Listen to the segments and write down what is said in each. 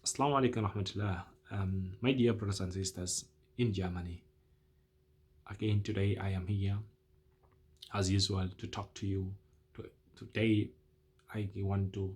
Assalamu alaikum rahmatullah. My dear brothers and sisters in Germany. Again, today I am here as usual to talk to you. Today I want to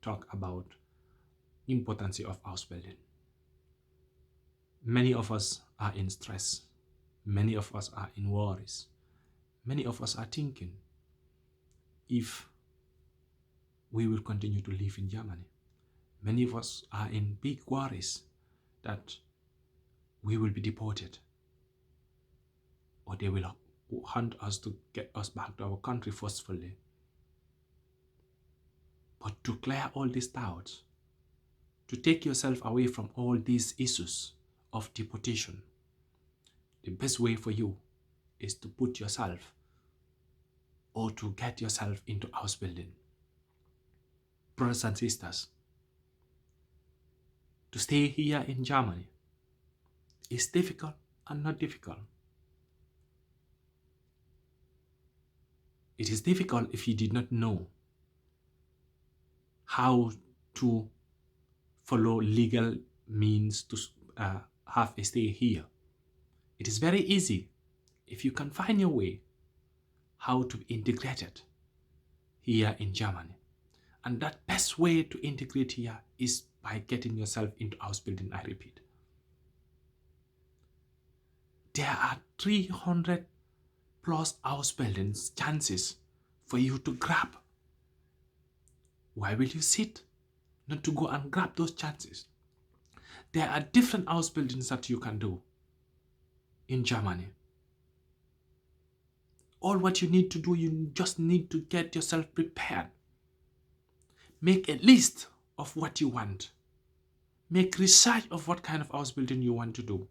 talk about importance of Ausbildung. Many of us are in stress. Many of us are in worries. Many of us are thinking if we will continue to live in Germany. Many of us are in big worries that we will be deported or they will hunt us to get us back to our country forcefully. But to clear all these doubts, to take yourself away from all these issues of deportation, the best way for you is to put yourself or to get yourself into Ausbildung. Brothers and sisters, to stay here in Germany is difficult and not difficult. It is difficult if you did not know how to follow legal means to have a stay here. It is very easy if you can find your way how to integrate it here in Germany. And that best way to integrate here is by getting yourself into Ausbildung, I repeat. There are 300 plus Ausbildung chances for you to grab. Why will you sit not to go and grab those chances? There are different Ausbildungs that you can do in Germany. All what you need to do, you just need to get yourself prepared. Make a list of what you want. Make research of what kind of Ausbildung you want to do.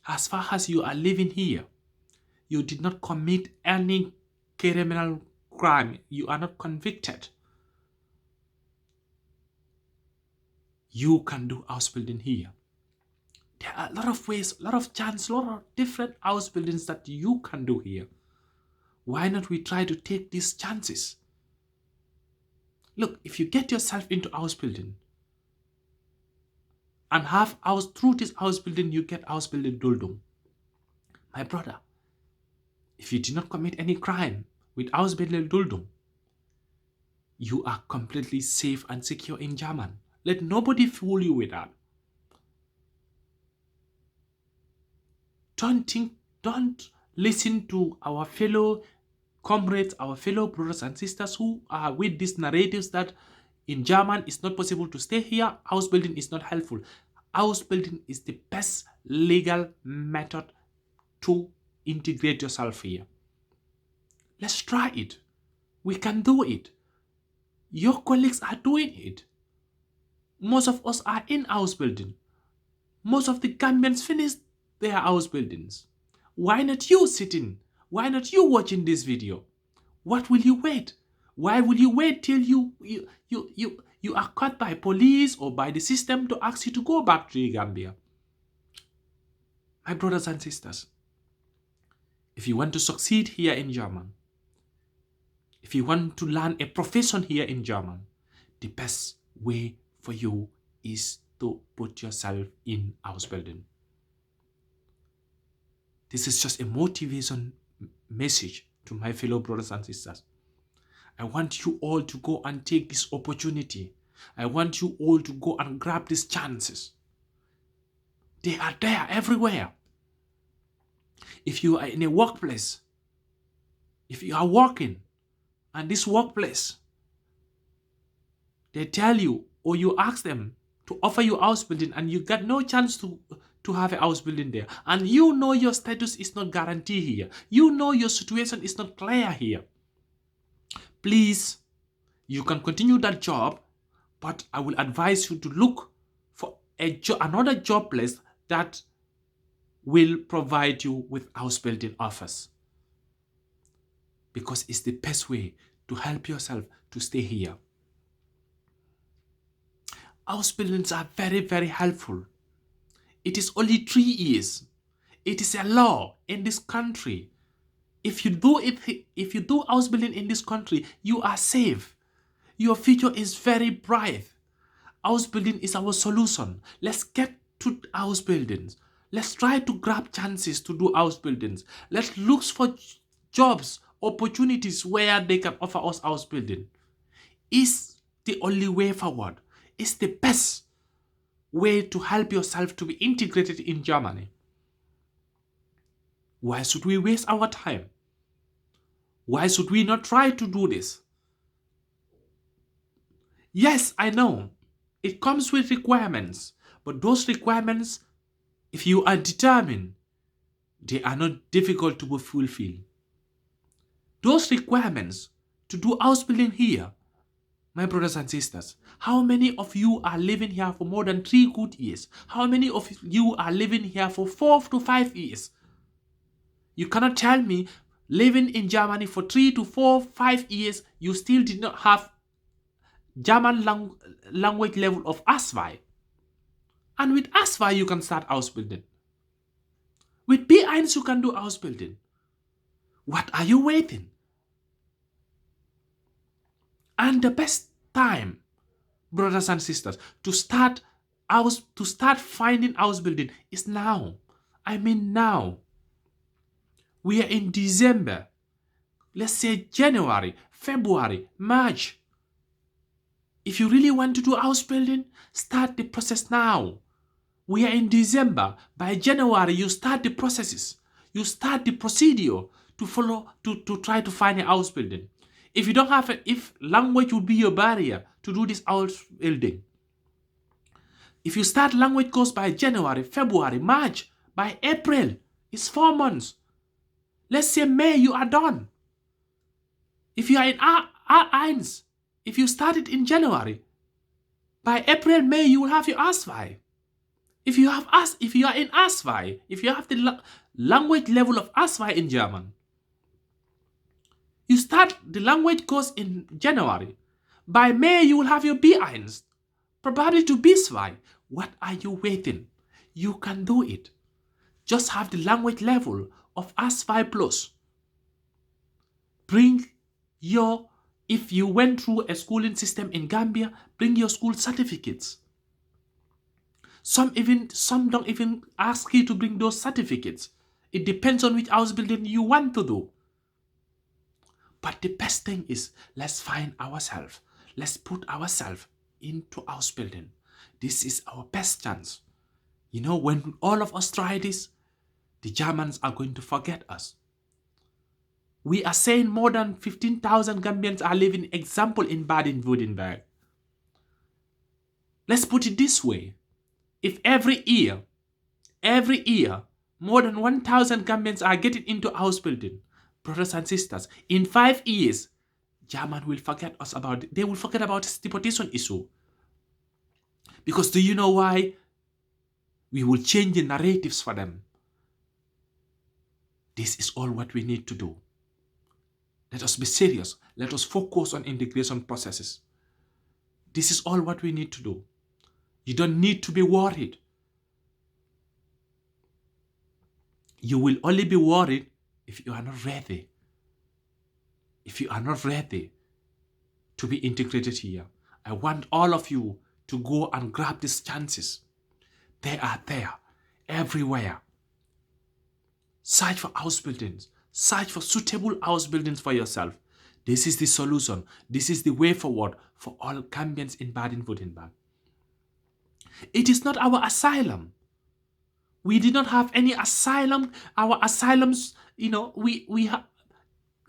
As far as you are living here, you did not commit any criminal crime, you are not convicted, you can do Ausbildung here. There are a lot of ways, a lot of chances, a lot of different Ausbildungs that you can do here. Why not we try to take these chances? Look, if you get yourself into Ausbildung and have through this Ausbildung, you get Ausbildung Duldung. My brother, if you did not commit any crime with Ausbildung Duldung, you are completely safe and secure in Germany. Let nobody fool you with that. Don't listen to our fellow comrades, our fellow brothers and sisters who are with these narratives that in German it's not possible to stay here, Ausbildung is not helpful. Ausbildung is the best legal method to integrate yourself here. Let's try it. We can do it. Your colleagues are doing it. Most of us are in Ausbildung. Most of the Gambians finished their Ausbildungs. Why not you sitting? Why not you watching this video? What will you wait? Why will you wait till you are caught by police or by the system to ask you to go back to Gambia? My brothers and sisters, if you want to succeed here in German, if you want to learn a profession here in German, the best way for you is to put yourself in Ausbildung. This is just a motivation message to my fellow brothers and sisters. I want you all to go and take this opportunity. I want you all to go and grab these chances. They are there everywhere. If you are in a workplace, if you are working, and this workplace, they tell you or you ask them to offer you Ausbildung and you got no chance to have a Ausbildung there, and you know your status is not guaranteed here, you know your situation is not clear here, please, you can continue that job, but I will advise you to look for another job place that will provide you with Ausbildung offers, because it's the best way to help yourself to stay here. Ausbildungs are very, very helpful. It is only 3 years. It is a law in this country. If you do Ausbildung in this country, you are safe. Your future is very bright. Ausbildung is our solution. Let's get to Ausbildung. Let's try to grab chances to do Ausbildung. Let's look for jobs, opportunities where they can offer us Ausbildung. It's the only way forward. It's the best way to help yourself to be integrated in Germany. Why should we waste our time? Why should we not try to do this? Yes, I know. It comes with requirements, but those requirements, if you are determined, they are not difficult to fulfill. Those requirements to do Ausbildung here, my brothers and sisters, how many of you are living here for more than 3 good years? How many of you are living here for 4 to 5 years? You cannot tell me living in Germany for 3 to 4, 5 years, you still did not have German language level of A2. And with A2 you can start Ausbildung. With B1 you can do Ausbildung. What are you waiting? And the best time, brothers and sisters, to start finding Ausbildung is now. I mean now. We are in December. Let's say January, February, March. If you really want to do Ausbildung, start the process now. We are in December. By January, you start the processes. You start the procedure to follow, to try to find an Ausbildung. If you don't have if language would be your barrier to do this Ausbildung. If you start language course by January, February, March, by April, it's 4 months. Let's say May, you are done. If you are in A1, if you started in January, by April, May, you will have your A2. If you are in A2, if you have the language level of A2 in German, you start the language course in January. By May, you will have your B1, probably to B2. What are you waiting? You can do it. Just have the language level of A2 plus. Bring your, if you went through a schooling system in Gambia, bring your school certificates. Some don't even ask you to bring those certificates. It depends on which Ausbildung you want to do. But the best thing is, let's find ourselves. Let's put ourselves into Ausbildung. This is our best chance. You know, when all of us try this, the Germans are going to forget us. We are saying more than 15,000 Gambians are living, example, in Baden-Württemberg. Let's put it this way. If every year, more than 1,000 Gambians are getting into Ausbildung, brothers and sisters, in 5 years, German will forget us about it. They will forget about this deportation issue. Because do you know why? We will change the narratives for them. This is all what we need to do. Let us be serious. Let us focus on integration processes. This is all what we need to do. You don't need to be worried. You will only be worried if you are not ready. If you are not ready to be integrated here. I want all of you to go and grab these chances. They are there, everywhere. Search for Ausbildungs. Search for suitable Ausbildungs for yourself. This is the solution. This is the way forward for all Gambians in Baden-Württemberg. It is not our asylum. We did not have any asylum. Our asylums, you know, we have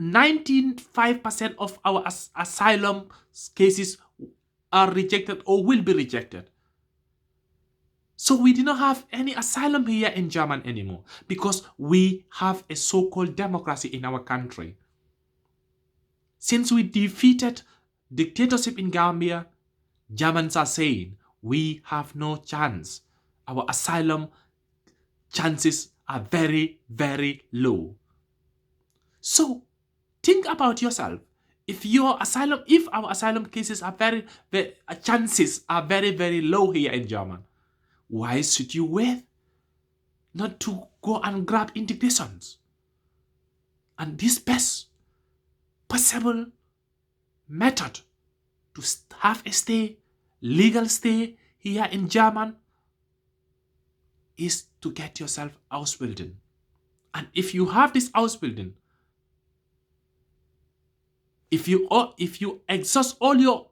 95% of our asylum cases are rejected or will be rejected. So we do not have any asylum here in Germany anymore because we have a so-called democracy in our country. Since we defeated dictatorship in Gambia, Germans are saying we have no chance. Our asylum chances are very, very low. So think about yourself. If our asylum cases are chances are very, very low here in Germany, why should you wait not to go and grab integrations? And this best possible method to have a stay legal stay here in German is to get yourself Ausbildung. And if you have this Ausbildung, if you exhaust all your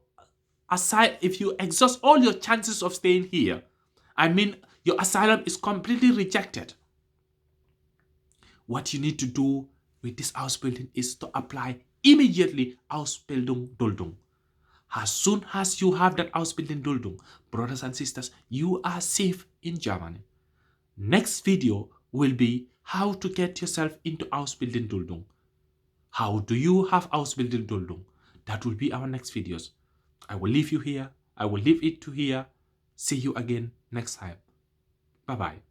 if you exhaust all your chances of staying here, I mean your asylum is completely rejected, what you need to do with this Ausbildung is to apply immediately Ausbildung Duldung. As soon as you have that Ausbildung Duldung, brothers and sisters, you are safe in Germany. Next video will be how to get yourself into Ausbildung Duldung. How do you have Ausbildung Duldung? That will be our next videos. I will leave you here. I will leave it to here. See you again next time. Bye-bye.